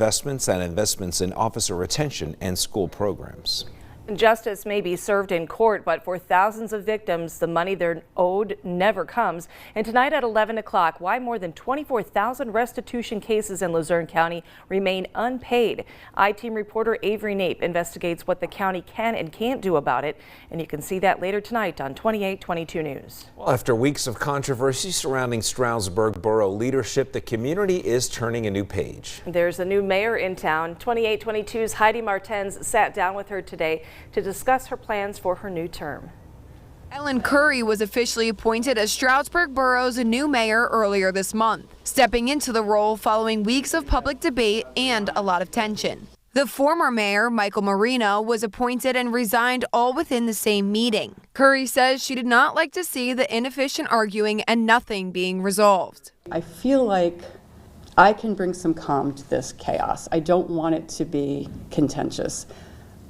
investments and investments in officer retention and school programs. Justice may be served in court, but for thousands of victims, the money they're owed never comes. And tonight at 11 o'clock, why more than 24,000 restitution cases in Luzerne County remain unpaid. I-Team reporter Avery Nape investigates what the county can and can't do about it. And you can see that later tonight on 2822 News. Well, after weeks of controversy surrounding Stroudsburg Borough leadership, the community is turning a new page. There's a new mayor in town. 2822's Heidi Martens sat down with her today to discuss her plans for her new term. Ellen Curry was officially appointed as Stroudsburg Borough's new mayor earlier this month, stepping into the role following weeks of public debate and a lot of tension. The former mayor, Michael Marino, was appointed and resigned all within the same meeting. Curry says she did not like to see the inefficient arguing and nothing being resolved. I feel like I can bring some calm to this chaos. I don't want it to be contentious.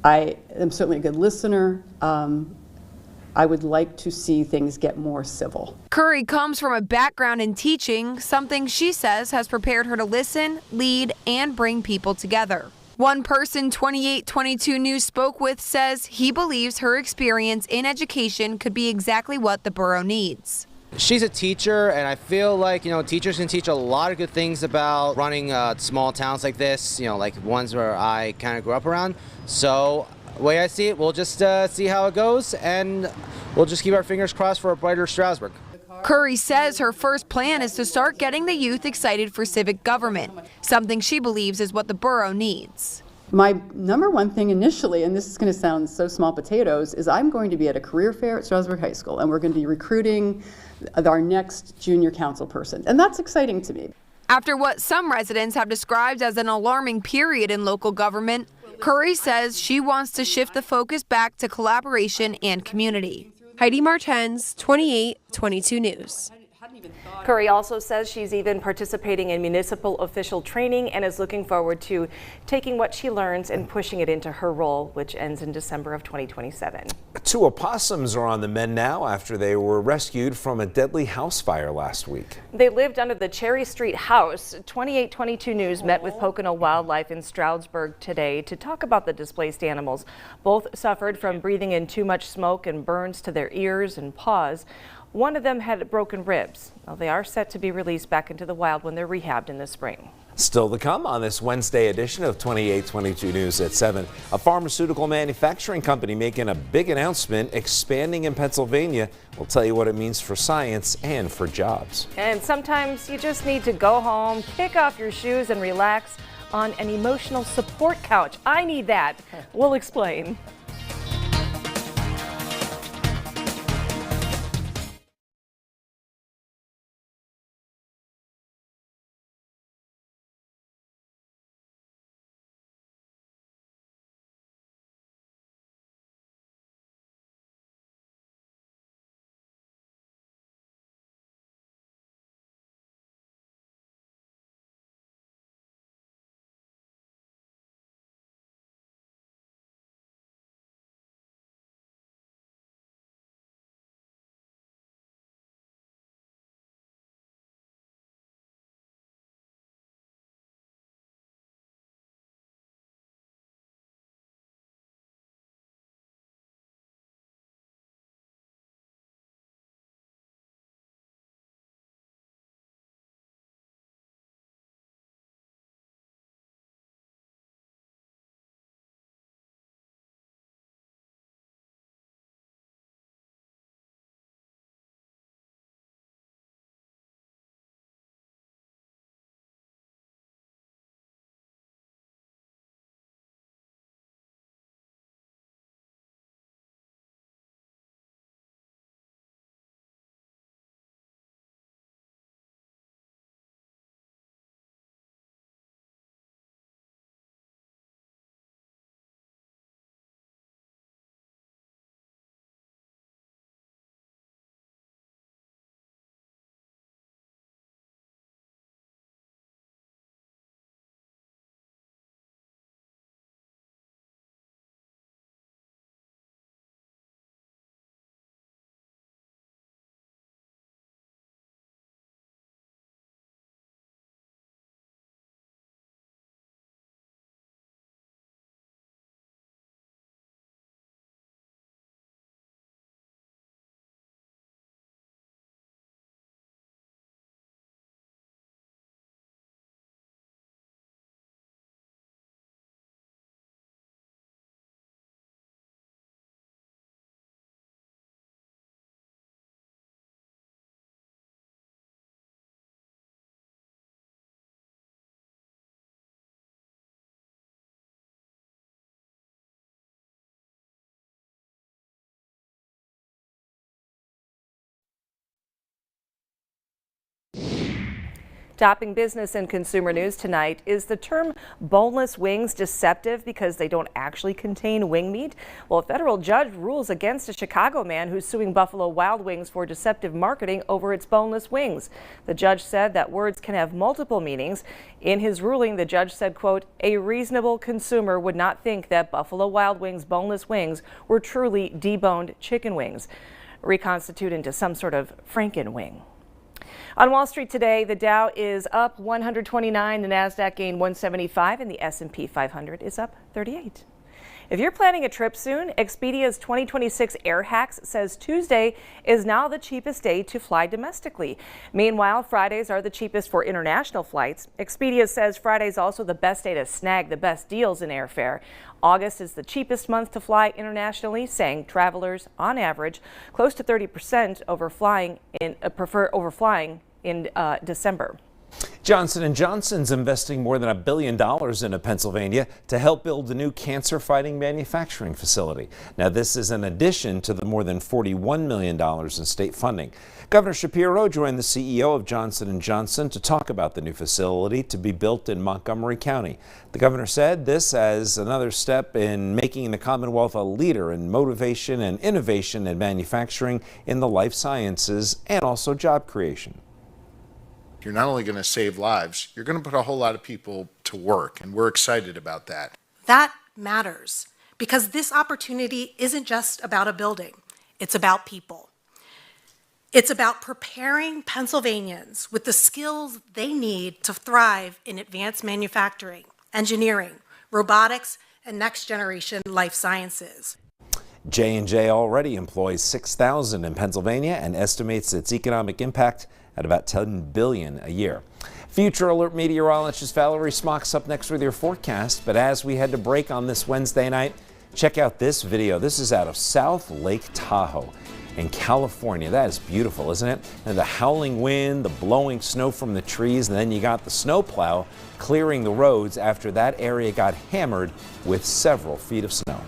I am certainly a good listener. I would like to see things get more civil. Curry comes from a background in teaching, something she says has prepared her to listen, lead, and bring people together. One person 2822 News spoke with says he believes her experience in education could be exactly what the borough needs. She's a teacher, and I feel like, teachers can teach a lot of good things about running small towns like this, like ones where I kind of grew up around. So the way I see it, we'll just see how it goes, and we'll just keep our fingers crossed for a brighter Stroudsburg. Curry says her first plan is to start getting the youth excited for civic government, something she believes is what the borough needs. My number one thing initially, and this is going to sound so small potatoes, is I'm going to be at a career fair at Stroudsburg High School, and we're going to be recruiting our next junior council person, and that's exciting to me. After what some residents have described as an alarming period in local government, Curry says she wants to shift the focus back to collaboration and community. Heidi Martens, 2822 News. Curry also says she's even participating in municipal official training and is looking forward to taking what she learns and pushing it into her role, which ends in December of 2027. 2 opossums are on the mend now after they were rescued from a deadly house fire last week. They lived under the Cherry Street house. 2822 News met with Pocono Wildlife in Stroudsburg today to talk about the displaced animals. Both suffered from breathing in too much smoke and burns to their ears and paws. One of them had broken ribs. Well, they are set to be released back into the wild when they're rehabbed in the spring. Still to come on this Wednesday edition of 2822 News at 7. A pharmaceutical manufacturing company making a big announcement, expanding in Pennsylvania. We'll tell you what it means for science and for jobs. And sometimes you just need to go home, kick off your shoes and relax on an emotional support couch. I need that. We'll explain. Topping business and consumer news tonight, is the term boneless wings deceptive because they don't actually contain wing meat? Well, a federal judge rules against a Chicago man who's suing Buffalo Wild Wings for deceptive marketing over its boneless wings. The judge said that words can have multiple meanings. In his ruling, the judge said, quote, "A reasonable consumer would not think that Buffalo Wild Wings boneless wings were truly deboned chicken wings, reconstituted into some sort of Franken wing." On Wall Street today, the Dow is up 129, the Nasdaq gained 175, and the S&P 500 is up 38. If you're planning a trip soon, Expedia's 2026 Air Hacks says Tuesday is now the cheapest day to fly domestically. Meanwhile, Fridays are the cheapest for international flights. Expedia says Friday is also the best day to snag the best deals in airfare. August is the cheapest month to fly internationally, saying travelers, on average, close to 30% prefer overflying in December. Johnson & Johnson's investing more than $1 billion into Pennsylvania to help build a new cancer-fighting manufacturing facility. Now, this is in addition to the more than $41 million in state funding. Governor Shapiro joined the CEO of Johnson & Johnson to talk about the new facility to be built in Montgomery County. The governor said this as another step in making the Commonwealth a leader in motivation and innovation in manufacturing in the life sciences and also job creation. You're not only going to save lives, you're going to put a whole lot of people to work, and we're excited about that. That matters because this opportunity isn't just about a building, it's about people. It's about preparing Pennsylvanians with the skills they need to thrive in advanced manufacturing, engineering, robotics, and next-generation life sciences. J&J already employs 6,000 in Pennsylvania and estimates its economic impact at about $10 billion a year. Future Alert meteorologist Valerie Smock's up next with your forecast. But as we head to break on this Wednesday night, check out this video. This is out of South Lake Tahoe in California. That is beautiful, isn't it? And the howling wind, the blowing snow from the trees, and then you got the snowplow clearing the roads after that area got hammered with several feet of snow.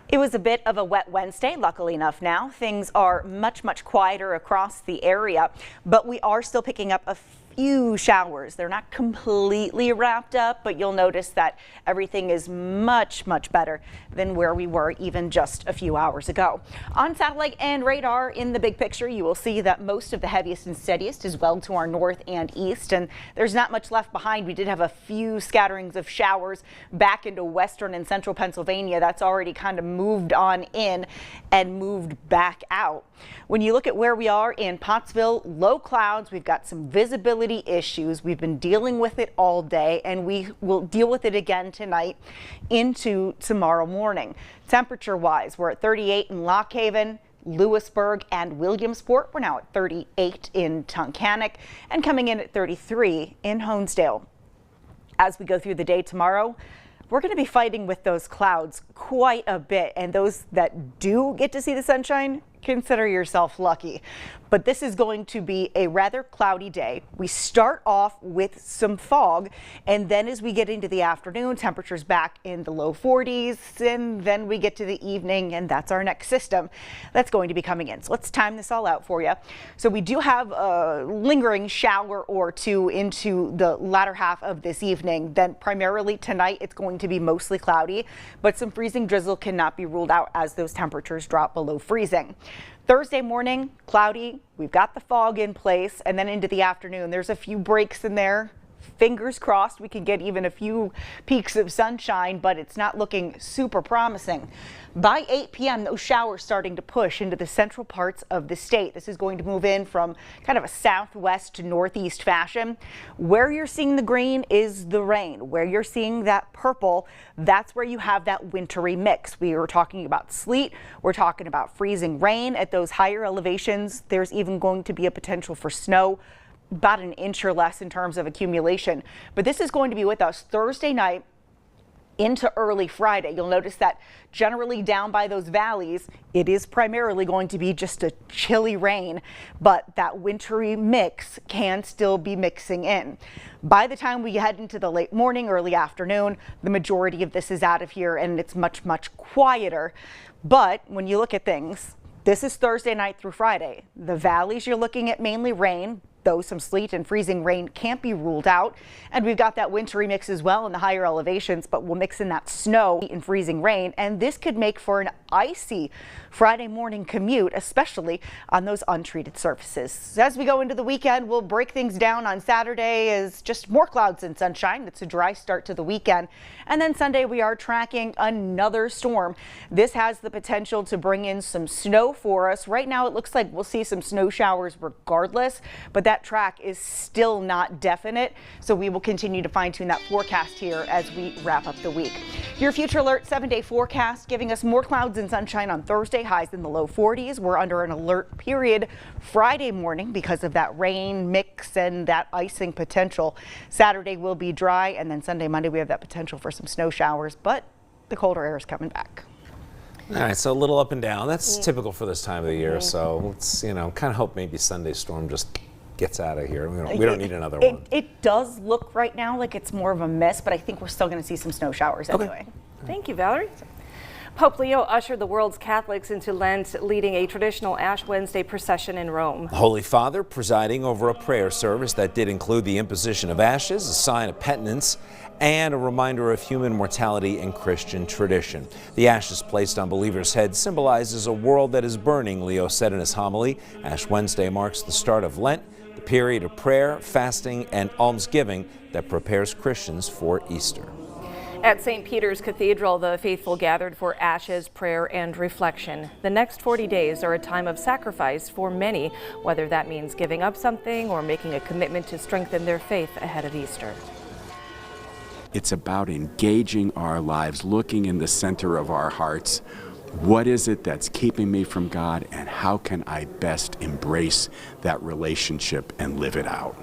It was a bit of a wet Wednesday. Luckily enough now, things are much quieter across the area, but we are still picking up a few showers. They're not completely wrapped up, but you'll notice that everything is much better than where we were even just a few hours ago. On satellite and radar in the big picture, you will see that most of the heaviest and steadiest is well to our north and east, and there's not much left behind. We did have a few scatterings of showers back into western and central Pennsylvania. That's already kind of moved on in and moved back out. When you look at where we are in Pottsville, low clouds, we've got some visibility issues. We've been dealing with it all day, and we will deal with it again tonight into tomorrow morning. Temperature wise, we're at 38 in Lock Haven, Lewisburg and Williamsport. We're now at 38 in Tunkhannock and coming in at 33 in Honesdale. As we go through the day tomorrow, we're going to be fighting with those clouds quite a bit, and those that do get to see the sunshine, consider yourself lucky. But this is going to be a rather cloudy day. We start off with some fog, and then as we get into the afternoon, temperatures back in the low 40s, and then we get to the evening, and that's our next system that's going to be coming in. So let's time this all out for you. So we do have a lingering shower or two into the latter half of this evening. Then primarily tonight, it's going to be mostly cloudy, but some freezing drizzle cannot be ruled out as those temperatures drop below freezing. Thursday morning, cloudy. We've got the fog in place, and then into the afternoon, there's a few breaks in there. Fingers crossed we can get even a few peaks of sunshine, but it's not looking super promising. By 8 p.m., those showers starting to push into the central parts of the state. This is going to move in from kind of a southwest to northeast fashion. Where you're seeing the green is the rain. Where you're seeing that purple, that's where you have that wintry mix. We were talking about sleet. We're talking about freezing rain at those higher elevations. There's even going to be a potential for snow, about an inch or less in terms of accumulation. But this is going to be with us Thursday night into early Friday. You'll notice that generally down by those valleys, it is primarily going to be just a chilly rain, but that wintry mix can still be mixing in. By the time we head into the late morning, early afternoon, the majority of this is out of here and it's much quieter. But when you look at things, this is Thursday night through Friday. The valleys, you're looking at mainly rain, though some sleet and freezing rain can't be ruled out. And we've got that wintry mix as well in the higher elevations, but we'll mix in that snow and freezing rain. And this could make for an icy Friday morning commute, especially on those untreated surfaces. As we go into the weekend, we'll break things down on Saturday as just more clouds and sunshine. It's a dry start to the weekend. And then Sunday, we are tracking another storm. This has the potential to bring in some snow for us. Right now, it looks like we'll see some snow showers regardless, but that track is still not definite. So we will continue to fine tune that forecast here as we wrap up the week. Your Future Alert 7-day forecast giving us more clouds and sunshine on Thursday, highs in the low 40s. We're under an alert period Friday morning because of that rain mix and that icing potential. Saturday will be dry, and then Sunday, Monday, we have that potential for some snow showers, but the colder air is coming back. All right, so a little up and down. That's typical for this time of the year. So let's, kind of hope maybe Sunday storm just gets out of here. We don't need another one. It does look right now like it's more of a mist, but I think we're still going to see some snow showers anyway. Thank you, Valerie. Pope Leo ushered the world's Catholics into Lent, leading a traditional Ash Wednesday procession in Rome. Holy Father presiding over a prayer service that did include the imposition of ashes, a sign of penitence, and a reminder of human mortality and Christian tradition. The ashes placed on believers' heads symbolizes a world that is burning, Leo said in his homily. Ash Wednesday marks the start of Lent, the period of prayer, fasting, and almsgiving that prepares Christians for Easter. At St. Peter's Cathedral, the faithful gathered for ashes, prayer, and reflection. The next 40 days are a time of sacrifice for many, whether that means giving up something or making a commitment to strengthen their faith ahead of Easter. It's about engaging our lives, looking in the center of our hearts. What is it that's keeping me from God, and how can I best embrace that relationship and live it out?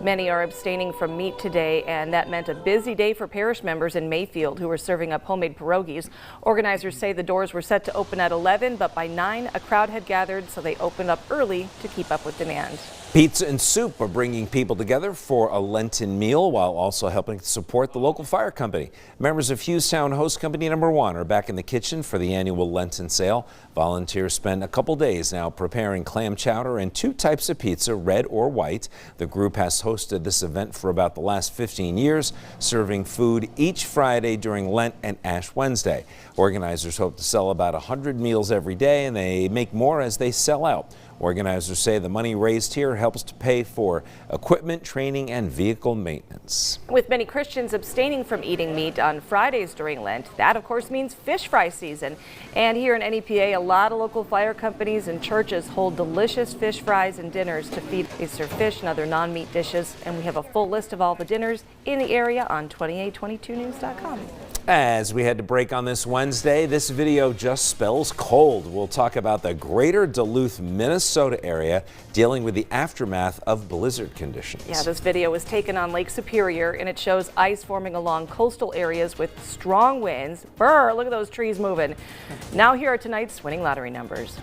Many are abstaining from meat today, and that meant a busy day for parish members in Mayfield who were serving up homemade pierogies. Organizers say the doors were set to open at 11, but by 9 a crowd had gathered, so they opened up early to keep up with demand. Pizza and soup are bringing people together for a Lenten meal while also helping to support the local fire company. Members of Hughstown Host Company No. 1 are back in the kitchen for the annual Lenten sale. Volunteers spend a couple days now preparing clam chowder and 2 types of pizza, red or white. The group has hosted this event for about the last 15 years, serving food each Friday during Lent and Ash Wednesday. Organizers hope to sell about 100 meals every day, and they make more as they sell out. Organizers say the money raised here helps to pay for equipment, training, and vehicle maintenance. With many Christians abstaining from eating meat on Fridays during Lent, that of course means fish fry season. And here in NEPA, a lot of local fire companies and churches hold delicious fish fries and dinners to feed. They serve fish and other non-meat dishes, and we have a full list of all the dinners in the area on 2822news.com. As we head to break on this Wednesday, this video just spells cold. We'll talk about the greater Duluth, Minnesota area dealing with the aftermath of blizzard conditions. Yeah, this video was taken on Lake Superior, and it shows ice forming along coastal areas with strong winds. Brr, look at those trees moving. Now here are tonight's winning lottery numbers.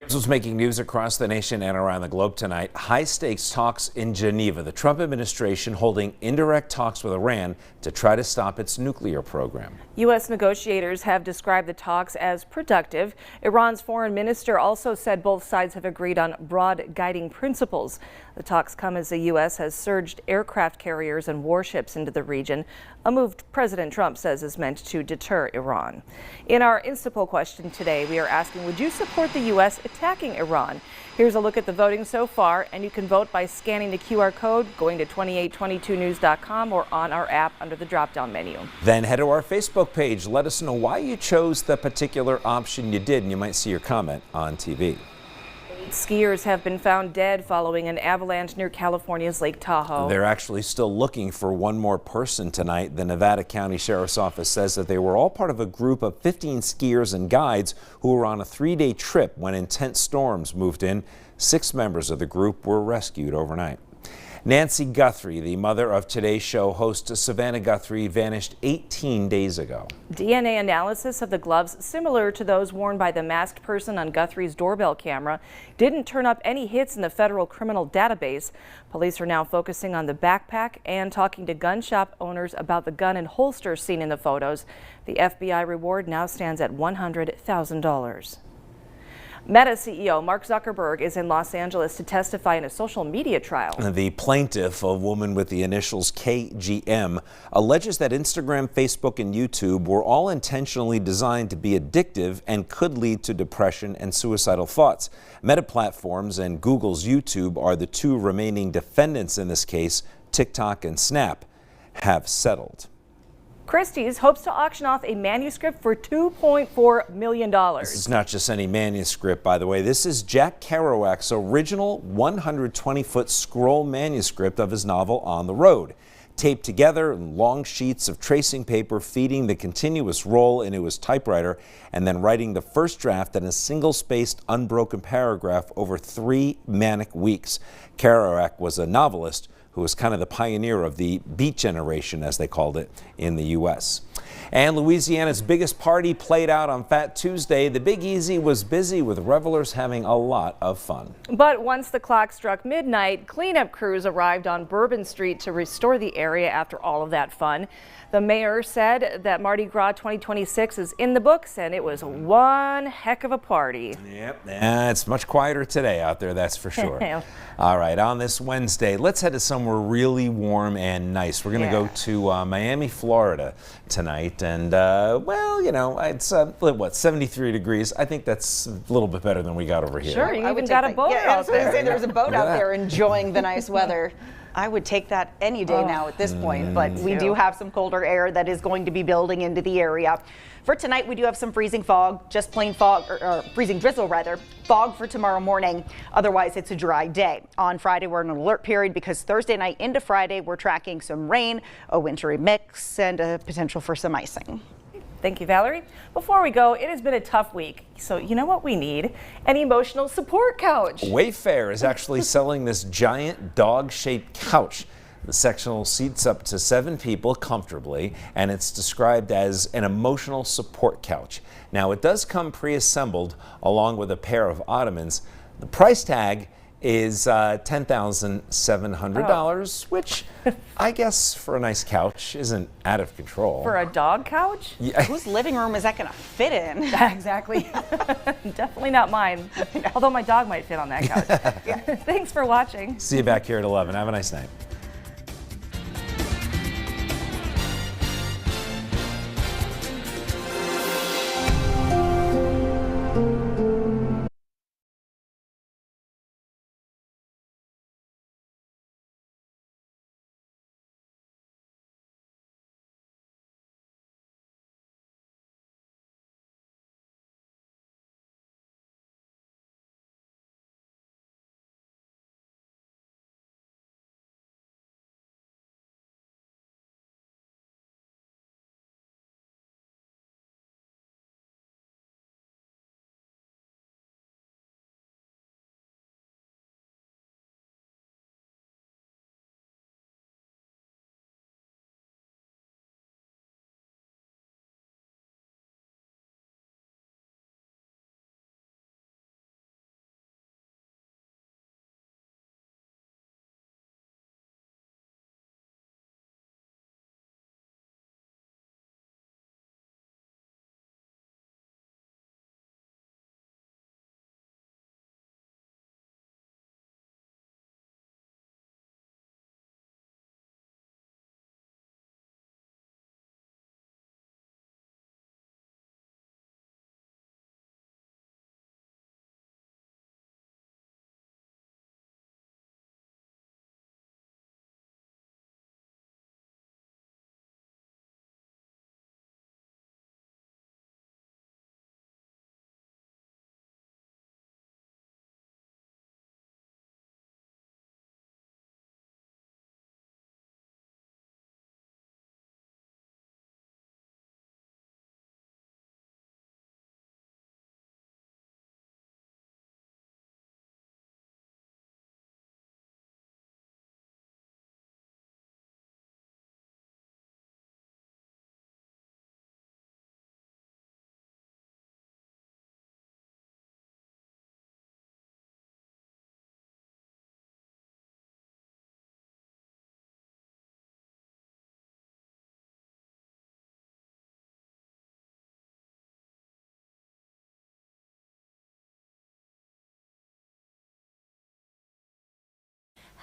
This was making news across the nation and around the globe tonight. High-stakes talks in Geneva. The Trump administration holding indirect talks with Iran to try to stop its nuclear program. U.S. negotiators have described the talks as productive. Iran's foreign minister also said both sides have agreed on broad guiding principles. The talks come as the U.S. has surged aircraft carriers and warships into the region, a move President Trump says is meant to deter Iran. In our Instapoll question today, we are asking, would you support the U.S. attacking Iran. Here's a look at the voting so far, and you can vote by scanning the QR code, going to 2822news.com, or on our app under the drop-down menu. Then head to our Facebook page. Let us know why you chose the particular option you did, and you might see your comment on TV. Skiers have been found dead following an avalanche near California's Lake Tahoe. They're actually still looking for one more person tonight. The Nevada County Sheriff's Office says that they were all part of a group of 15 skiers and guides who were on a 3-day trip when intense storms moved in. 6 members of the group were rescued overnight. Nancy Guthrie, the mother of Today's Show host Savannah Guthrie, vanished 18 days ago. DNA analysis of the gloves, similar to those worn by the masked person on Guthrie's doorbell camera, didn't turn up any hits in the federal criminal database. Police are now focusing on the backpack and talking to gun shop owners about the gun and holster seen in the photos. The FBI reward now stands at $100,000. Meta CEO Mark Zuckerberg is in Los Angeles to testify in a social media trial. The plaintiff, a woman with the initials KGM, alleges that Instagram, Facebook, and YouTube were all intentionally designed to be addictive and could lead to depression and suicidal thoughts. Meta Platforms and Google's YouTube are the 2 remaining defendants in this case. TikTok and Snap have settled. Christie's hopes to auction off a manuscript for $2.4 million. This is not just any manuscript, by the way. This is Jack Kerouac's original 120-foot scroll manuscript of his novel On the Road, taped together in long sheets of tracing paper, feeding the continuous roll into his typewriter, and then writing the first draft in a single-spaced, unbroken paragraph over 3 manic weeks. Kerouac was a novelist who was kind of the pioneer of the Beat Generation, as they called it, in the U.S. And Louisiana's biggest party played out on Fat Tuesday. The Big Easy was busy with revelers having a lot of fun. But once the clock struck midnight, cleanup crews arrived on Bourbon Street to restore the area after all of that fun. The mayor said that Mardi Gras 2026 is in the books, and it was one heck of a party. Yep, it's much quieter today out there, that's for sure. All right, on this Wednesday, let's head to somewhere really warm and nice. We're going to go to Miami, Florida tonight, and well, you know, it's what, 73 degrees. I think that's a little bit better than we got over here. Sure, you even got a boat out there. There's a boat out there enjoying the nice weather. I would take that any day now at this point, but we do have some colder air that is going to be building into the area. For tonight, we do have some freezing fog, just plain fog, or freezing drizzle rather, fog for tomorrow morning. Otherwise, it's a dry day. On Friday, we're in an alert period because Thursday night into Friday, we're tracking some rain, a wintry mix, and a potential for some icing. Thank you, Valerie. Before we go, it has been a tough week. So you know what we need? An emotional support couch. Wayfair is actually selling this giant dog-shaped couch. The sectional seats up to 7 people comfortably, and it's described as an emotional support couch. Now, it does come pre-assembled along with a pair of ottomans. The price tag is $10,700, which I guess for a nice couch isn't out of control. For a dog couch? Yeah. Whose living room is that going to fit in? Exactly. Definitely not mine. Although my dog might fit on that couch. Thanks for watching. See you back here at 11. Have a nice night.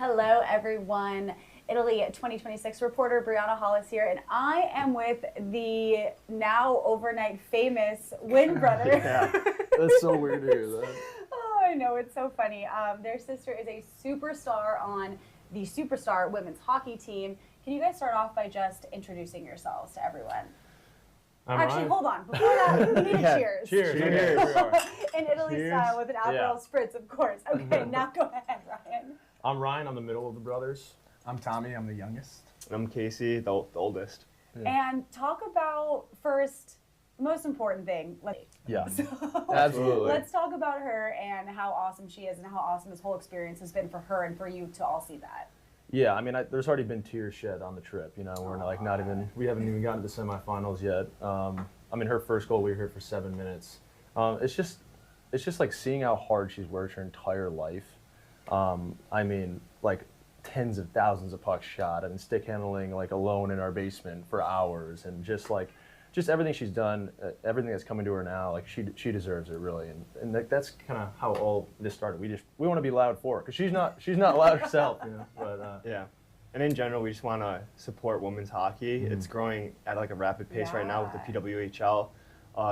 Hello, everyone. Italy 2026 reporter Brianna Hollis here, and I am with the now overnight famous Wynn brothers. Yeah, that's so weird to hear that. Oh, I know, it's so funny. Their sister is a superstar on the Superstar women's hockey team. Can you guys start off by just introducing yourselves to everyone? Actually, hold on. Before that, we need a cheers. Cheers. Here we are. In Italy style with an Aperol Spritz, of course. Okay, now go ahead, Ryan. I'm Ryan. I'm the middle of the brothers. I'm Tommy. I'm the youngest. I'm Casey, the oldest. And talk about first, most important thing. Yeah, absolutely. Let's talk about her and how awesome she is and how awesome this whole experience has been for her and for you to all see that. Yeah, I mean, there's already been tears shed on the trip. You know, we're we haven't even gotten to the semifinals yet. I mean, her first goal, we were here for 7 minutes. It's just like seeing how hard she's worked her entire life. I mean, like tens of thousands of pucks shot and stick handling like alone in our basement for hours, and just everything she's done, everything that's coming to her now, like she deserves it really, and that's kind of how all this started. We want to be loud for her because she's not loud herself, you know. But yeah, and in general, we just want to support women's hockey. It's growing at like a rapid pace right now with the PWHL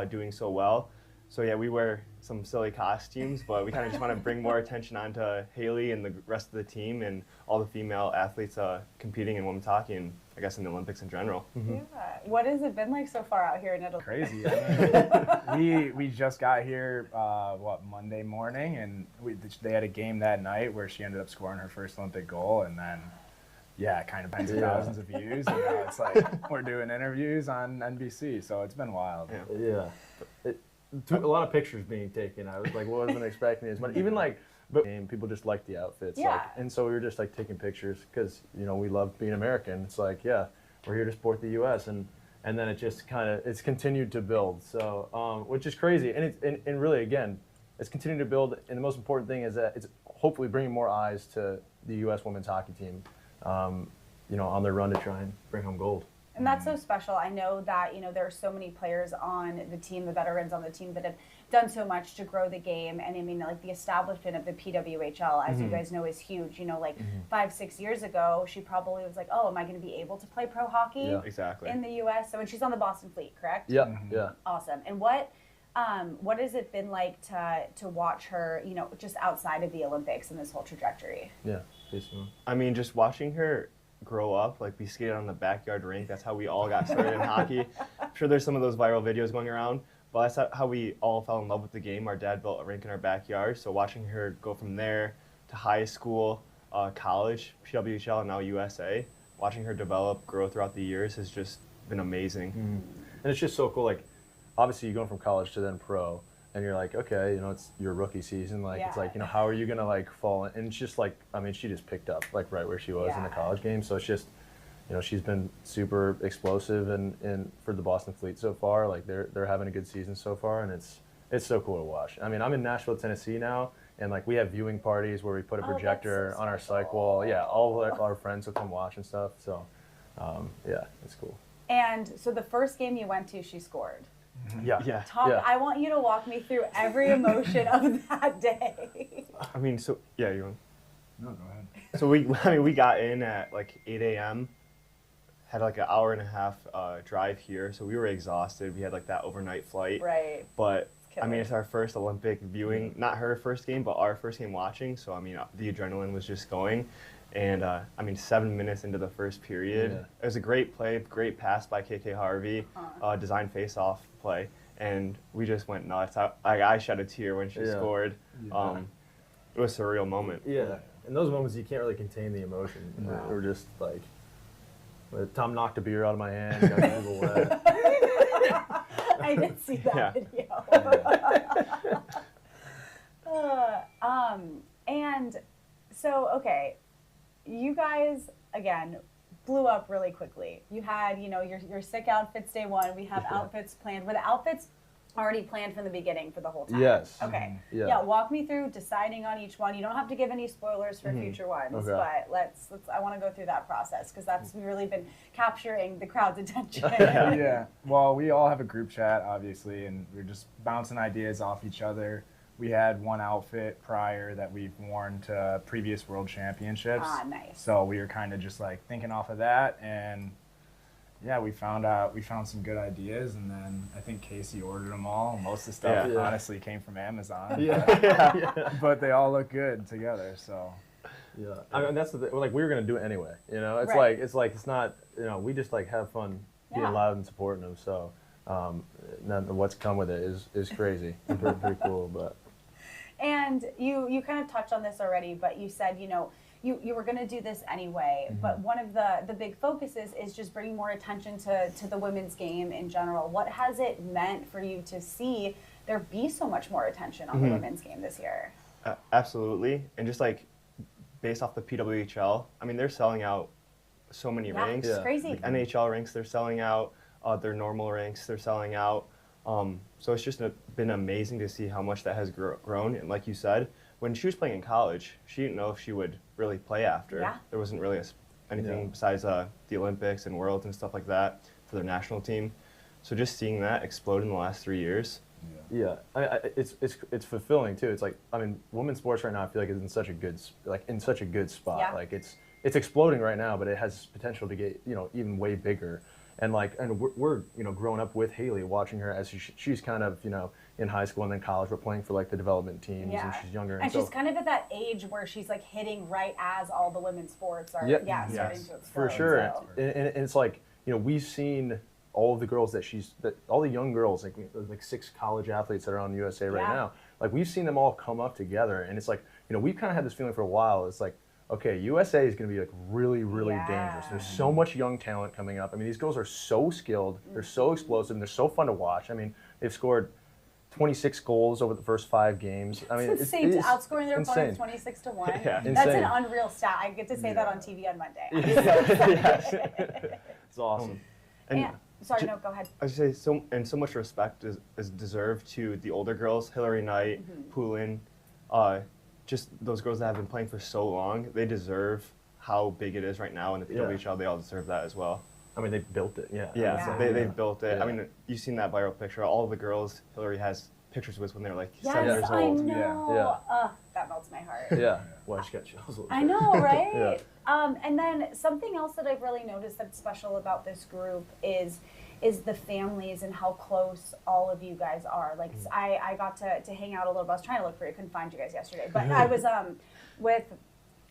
doing so well. So yeah, we wear some silly costumes, but we kind of just want to bring more attention onto Haley and the rest of the team and all the female athletes competing in women's hockey and I guess in the Olympics in general. Yeah. What has it been like so far out here in Italy? Crazy. I mean, we just got here Monday morning, and they had a game that night where she ended up scoring her first Olympic goal, and then kind of tens of thousands of views, and now it's like we're doing interviews on NBC, so it's been wild. Yeah. A lot of pictures being taken. I was like, wasn't expecting as much. Even like, but people just like the outfits. Yeah. Like, and so we were just like taking pictures because we love being American. It's like, yeah, we're here to support the U.S. and then it just it's continued to build. So which is crazy. And and really again, it's continued to build. And the most important thing is that it's hopefully bringing more eyes to the U.S. women's hockey team, on their run to try and bring home gold. And that's so special. I know that, there are so many players on the team, the veterans on the team that have done so much to grow the game. And I mean, like the establishment of the PWHL, as you guys know, is huge. 5-6 years ago, she probably was like, oh, am I going to be able to play pro hockey in the U.S.? So, and she's on the Boston Fleet, correct? Yeah, yeah. Awesome. And what has it been like to watch her, just outside of the Olympics and this whole trajectory? Yeah. I mean, just watching her grow up, like we skated on the backyard rink. That's how we all got started in hockey. I'm sure there's some of those viral videos going around, but that's how we all fell in love with the game. Our dad built a rink in our backyard, so watching her go from there to high school, college, PWHL, and now USA, watching her develop, grow throughout the years has just been amazing. And it's just so cool. Like, obviously, you're going from college to then pro, and you're like, okay, it's your rookie season. Like, it's like, how are you gonna like fall in? And it's just like, I mean, she just picked up like right where she was in the college game. So it's just, she's been super explosive and for the Boston Fleet so far. Like they're having a good season so far, and it's so cool to watch. I mean, I'm in Nashville, Tennessee now, and like we have viewing parties where we put a projector on our psych wall. Yeah, all of our friends will come watch and stuff. So, yeah, it's cool. And so the first game you went to, she scored. Yeah. I want you to walk me through every emotion of that day. I mean, so yeah, you want? No, go ahead. So we got in at like 8 a.m. Had like an hour and a half drive here, so we were exhausted. We had like that overnight flight. Right. But I mean, it's our first Olympic viewing, not her first game, but our first game watching. So I mean, the adrenaline was just going. And I mean, 7 minutes into the first period, it was a great play, great pass by KK Harvey, design face-off play, and we just went nuts. I shed a tear when she scored. It was a surreal moment. Yeah, in those moments you can't really contain the emotion. No. We're just like, Tom knocked a beer out of my hand, got a little wet. I did see that video. And so, okay. You guys, again, blew up really quickly. You had, your sick outfits day one. We have outfits planned. Were the outfits already planned from the beginning for the whole time? Yes. Okay. Yeah, walk me through deciding on each one. You don't have to give any spoilers for future ones, but I want to go through that process because that's really been capturing the crowd's attention. Yeah. Well, we all have a group chat, obviously, and we're just bouncing ideas off each other. we had one outfit prior that we've worn to previous world championships. Ah, nice. So we were kind of just like thinking off of that, and yeah, we found some good ideas, and then I think Casey ordered them all. Most of the stuff honestly came from Amazon. But they all look good together. So yeah, I mean that's the thing. Like we were gonna do it anyway. You know, it's Right. it's not. You know, we just like have fun being loud and supporting them. So what's come with it is crazy. pretty cool, but. And you kind of touched on this already, but you said, you know, you were going to do this anyway, but one of the big focuses is just bringing more attention to the women's game in general. What has it meant for you to see there be so much more attention on the women's game this year? Absolutely. And just like based off the PWHL, I mean, they're selling out so many rinks. It's crazy. Like NHL rinks, they're selling out. Their normal rinks, they're selling out. So it's just been amazing to see how much that has grown. And like you said, when she was playing in college, she didn't know if she would really play after. Yeah. There wasn't really anything besides the Olympics and Worlds and stuff like that for their national team. So just seeing that explode in the last 3 years. Yeah, it's fulfilling too. It's like, I mean, women's sports right now, I feel like is in such a good spot. Yeah. Like it's exploding right now, but it has potential to get, you know, even way bigger. And we're you know, growing up with Haley, watching her as she's kind of, you know, in high school and then college. We're playing for like the development teams, and she's younger. And so, she's kind of at that age where she's like hitting right as all the women's sports are starting to explode. for sure. So. And it's like, you know, we've seen all of the girls all the young girls, like 6 college athletes that are on the USA right now. Like we've seen them all come up together, and it's like, you know, we've kind of had this feeling for a while. It's like, okay, USA is going to be like really, really dangerous. There's so much young talent coming up. I mean, these girls are so skilled, they're so explosive, and they're so fun to watch. I mean, they've scored 26 goals over the first 5 games. I mean, it's insane. Outscoring their insane. opponents 26-1. Yeah, That's insane. an unreal stat. I get to say that on TV on Monday. It's awesome. And sorry, no, go ahead. I would say so much respect is deserved to the older girls, Hillary Knight, Poulin, just those girls that have been playing for so long. They deserve how big it is right now in the PWHL. They all deserve that as well. I mean, they built it. They've built it. Yeah. I mean, you've seen that viral picture. All the girls Hillary has pictures with when they're like 7 Yes, years I old. know. That melts my heart. Yeah. Well, she got chills a little bit. I know, right? Yeah. And then something else that I've really noticed that's special about this group is the families and how close all of you guys are. Like I got to hang out a little bit. I was trying to look for you. I couldn't find you guys yesterday. But I was with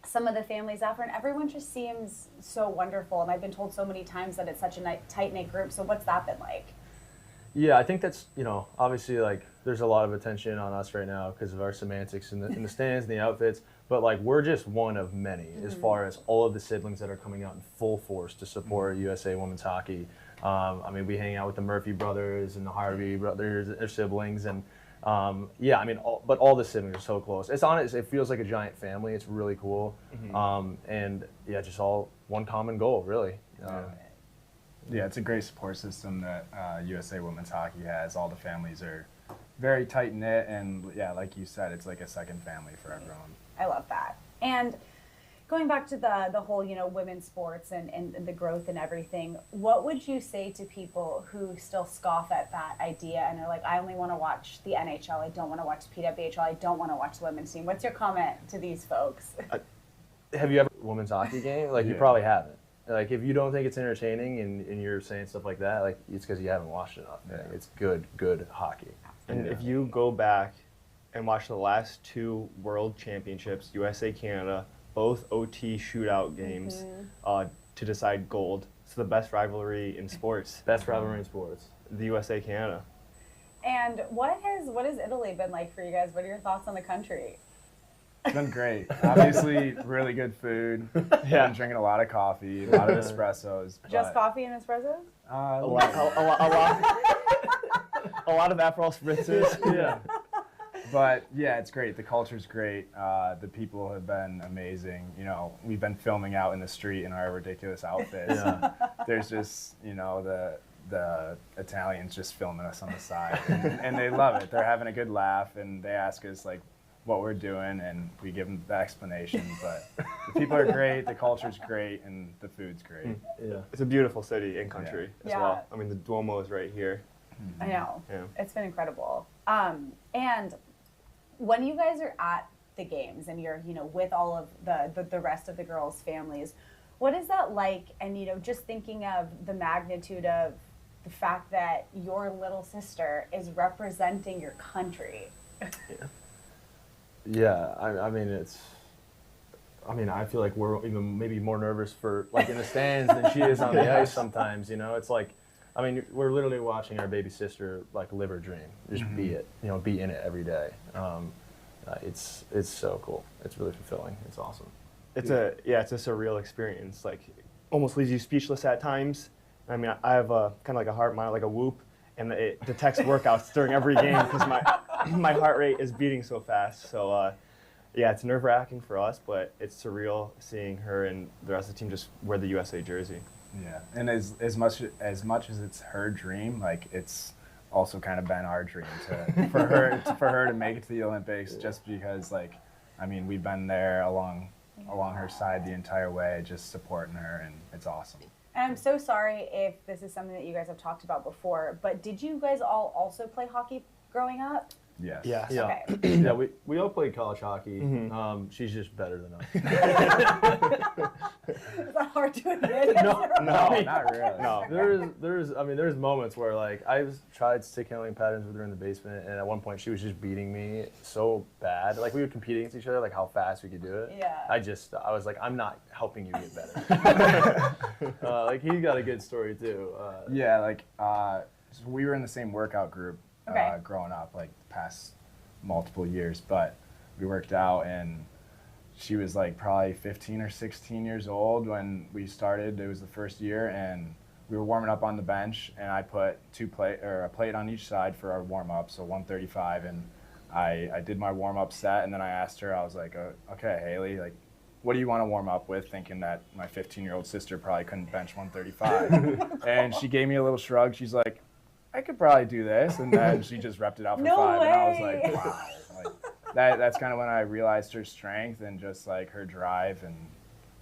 some of the families after, and everyone just seems so wonderful. And I've been told so many times that it's such a tight-knit group. So what's that been like? Yeah, I think that's, you know, obviously like there's a lot of attention on us right now because of our semantics in the stands and the outfits, but like we're just one of many as far as all of the siblings that are coming out in full force to support USA women's hockey. I mean, we hang out with the Murphy brothers and the Harvey brothers, their siblings, and yeah, I mean, but all the siblings are so close. It's honest, it feels like a giant family. It's really cool, and yeah, just all one common goal, really. Yeah, it's a great support system that USA Women's Hockey has. All the families are very tight knit, and yeah, like you said, it's like a second family for everyone. I love that. And going back to the whole, you know, women's sports and the growth and everything, what would you say to people who still scoff at that idea and are like, I only want to watch the NHL, I don't want to watch the PWHL, I don't want to watch the women's team? What's your comment to these folks? Have you ever women's hockey game? Like you probably haven't. Like if you don't think it's entertaining and you're saying stuff like that, like it's because you haven't watched enough. Yeah. Like, it's good hockey. And if you go back and watch the last 2 World Championships, USA Canada, both OT shootout games to decide gold. It's the best rivalry in sports. Best rivalry in sports. The USA Canada. And what has Italy been like for you guys? What are your thoughts on the country? It's been great. Obviously, really good food. Yeah, been drinking a lot of coffee, a lot of espressos. Just coffee and espressos? A lot of Aperol spritzes. Yeah. But yeah, it's great. The culture's great. The people have been amazing. You know, we've been filming out in the street in our ridiculous outfits. Yeah. There's just, you know, the Italians just filming us on the side, and they love it. They're having a good laugh, and they ask us like what we're doing, and we give them the explanation. But the people are great, the culture's great, and the food's great. Yeah, it's a beautiful city and country as well. I mean, the Duomo is right here. I know. Yeah. It's been incredible. And when you guys are at the games and you're, with all of the rest of the girls' families, what is that like? And, just thinking of the magnitude of the fact that your little sister is representing your country. Yeah, I mean, I feel like we're even maybe more nervous for like in the stands than she is on the ice sometimes. It's like, I mean, we're literally watching our baby sister like live her dream, just be it, be in it every day. It's so cool. It's really fulfilling. It's awesome. It's a surreal experience. Like, almost leaves you speechless at times. I mean, I have a kind of like a heart monitor, like a Whoop, and it detects workouts during every game because my heart rate is beating so fast. So, it's nerve-wracking for us, but it's surreal seeing her and the rest of the team just wear the USA jersey. Yeah, and as much as it's her dream, like it's also kind of been our dream for her to make it to the Olympics, just because we've been there along her side the entire way, just supporting her, and it's awesome. And I'm so sorry if this is something that you guys have talked about before, but did you guys all also play hockey growing up? Yes. Yeah. Okay. Yeah, we all played college hockey. She's just better than us. Is that hard to admit? No, not really. No. There's moments where like I've tried stick handling patterns with her in the basement, and at one point she was just beating me so bad. Like we would compete against each other, like how fast we could do it. Yeah. I was like, I'm not helping you get better. Like he got a good story too. So we were in the same workout group growing up, like the past multiple years, but we worked out, and she was like probably 15 or 16 years old when we started. It was the first year, and we were warming up on the bench, and I put a plate on each side for our warm up, so 135, and I did my warm up set, and then I asked her, I was like, okay, Haley, like, what do you want to warm up with? Thinking that my 15-year-old sister probably couldn't bench 135. And she gave me a little shrug. She's like, I could probably do this. And then she just repped it out for 5. way. And I was like, wow. Like, that's kind of when I realized her strength and just like her drive, and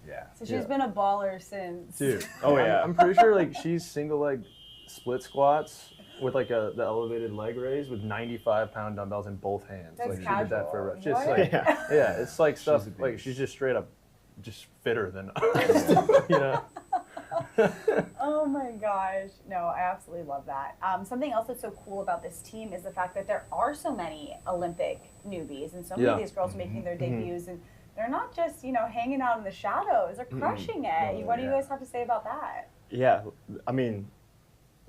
yeah. So she's been a baller since. Dude. Oh yeah. I'm pretty sure like she's single leg split squats with like the elevated leg raise with 95-pound dumbbells in both hands. That's like she did that for a rep. Just What? like it's like stuff like she's just straight up just fitter than us. Oh my gosh. No, I absolutely love that. Something else that's so cool about this team is the fact that there are so many Olympic newbies, and so many of these girls making their debuts, and they're not just, hanging out in the shadows. They're crushing it. What do you guys have to say about that? Yeah, I mean,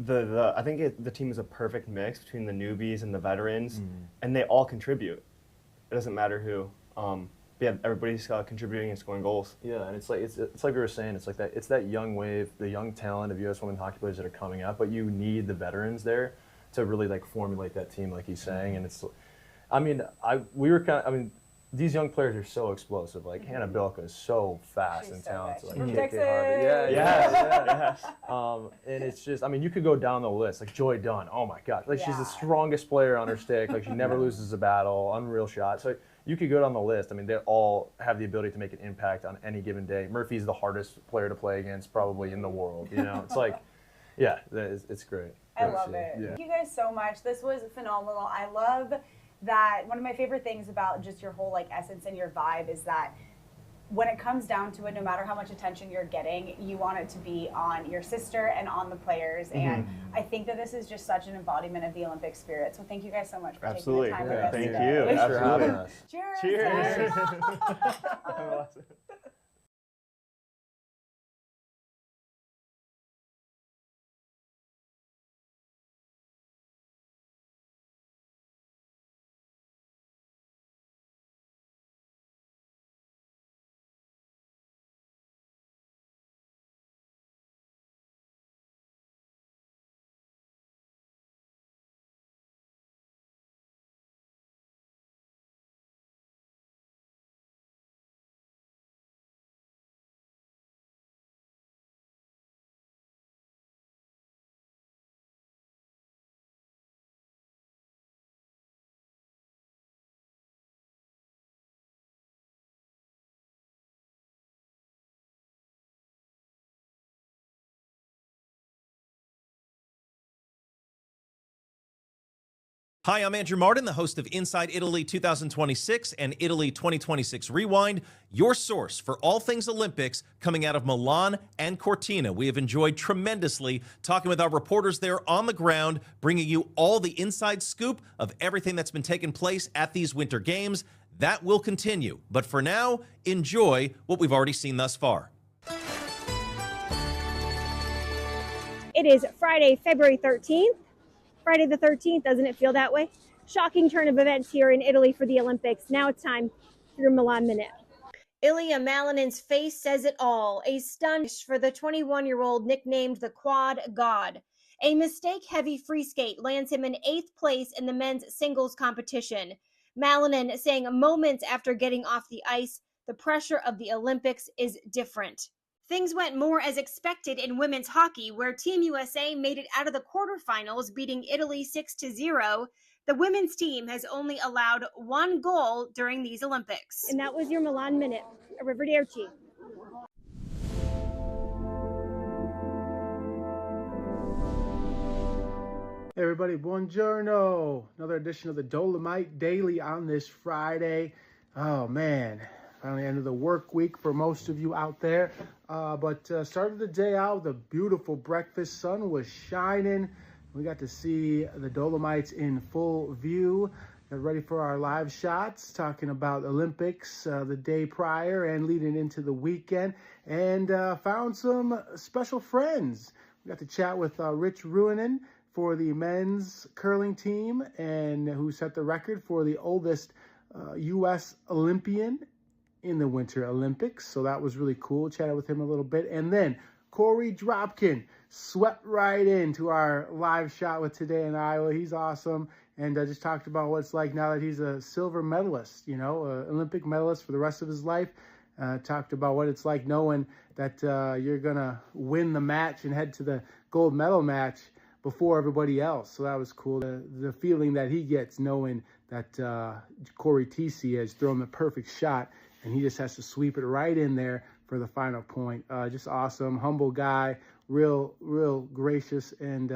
I think the team is a perfect mix between the newbies and the veterans, and they all contribute. It doesn't matter who. Everybody's contributing and scoring goals. Yeah, and it's like we were saying, it's that young wave, the young talent of U.S. women hockey players that are coming up, but you need the veterans there to really like formulate that team, like he's saying. And it's, these young players are so explosive. Like Hannah Bilka is so fast and talented. Like, kick it hard. Yeah. And it's just, you could go down the list. Like Joy Dunn, oh my gosh, like she's the strongest player on her stick. Like she never loses a battle, unreal shot. So you could go down the list. They all have the ability to make an impact on any given day. Murphy's the hardest player to play against probably in the world. It's like, it's great. I love it. Yeah. Thank you guys so much. This was phenomenal. I love that one of my favorite things about just your whole essence and your vibe is that when it comes down to it, no matter how much attention you're getting, you want it to be on your sister and on the players. And I think that this is just such an embodiment of the Olympic spirit. So thank you guys so much for taking the time with us Thank today. you. Thanks for having us. Cheers. Cheers. Hi, I'm Andrew Martin, the host of Inside Italy 2026 and Italy 2026 Rewind, your source for all things Olympics coming out of Milan and Cortina. We have enjoyed tremendously talking with our reporters there on the ground, bringing you all the inside scoop of everything that's been taking place at these Winter Games. That will continue. But for now, enjoy what we've already seen thus far. It is Friday, February 13th. Friday the 13th, doesn't it feel that way? Shocking turn of events here in Italy for the Olympics. Now it's time for your Milan Minute. Ilia Malinen's face says it all. A stunt for the 21-year-old nicknamed the Quad God. A mistake-heavy free skate lands him in 8th place in the men's singles competition. Malinen saying moments after getting off the ice, the pressure of the Olympics is different. Things went more as expected in women's hockey, where Team USA made it out of the quarterfinals, beating Italy 6-0. The women's team has only allowed 1 goal during these Olympics. And that was your Milan Minute. Arrivederci. Hey everybody, buongiorno. Another edition of the Dolomite Daily on this Friday. Oh man, finally end of the work week for most of you out there. But started the day out with a beautiful breakfast. Sun was shining. We got to see the Dolomites in full view. Got ready for our live shots, talking about Olympics the day prior and leading into the weekend. And found some special friends. We got to chat with Rich Ruohonen for the men's curling team, and who set the record for the oldest U.S. Olympian in the Winter Olympics. So that was really cool. Chatted with him a little bit. And then Corey Dropkin swept right into our live shot with Today in Iowa. He's awesome. And I just talked about what it's like now that he's a silver medalist, Olympic medalist for the rest of his life. Talked about what it's like knowing that you're going to win the match and head to the gold medal match before everybody else. So that was cool. The feeling that he gets knowing that Corey Teese has thrown the perfect shot and he just has to sweep it right in there for the final point. Just awesome, humble guy, real gracious and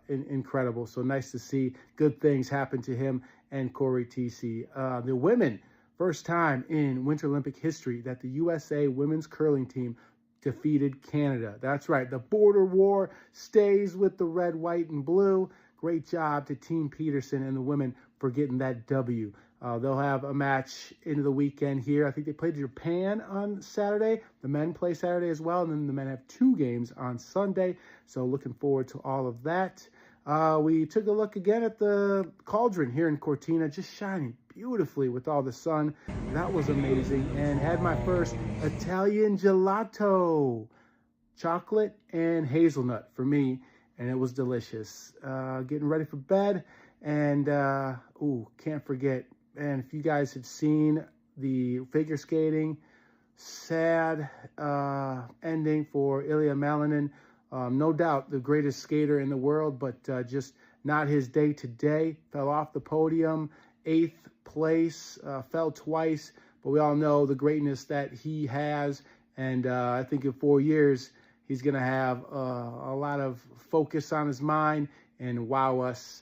incredible. So nice to see good things happen to him and Corey Teese. The women, first time in Winter Olympic history that the USA women's curling team defeated Canada. That's right. The border war stays with the red, white, and blue. Great job to Team Peterson and the women for getting that W. They'll have a match into the weekend here. I think they played Japan on Saturday. The men play Saturday as well, and then the men have 2 games on Sunday. So looking forward to all of that. We took a look again at the cauldron here in Cortina, just shining beautifully with all the sun. That was amazing. And had my first Italian gelato, chocolate and hazelnut for me, and it was delicious. Getting ready for bed, and can't forget, and if you guys had seen the figure skating, sad ending for Ilia Malinen. No doubt the greatest skater in the world, but just not his day today. Fell off the podium, 8th place, fell twice, but we all know the greatness that he has. And I think in 4 years, he's going to have a lot of focus on his mind and wow us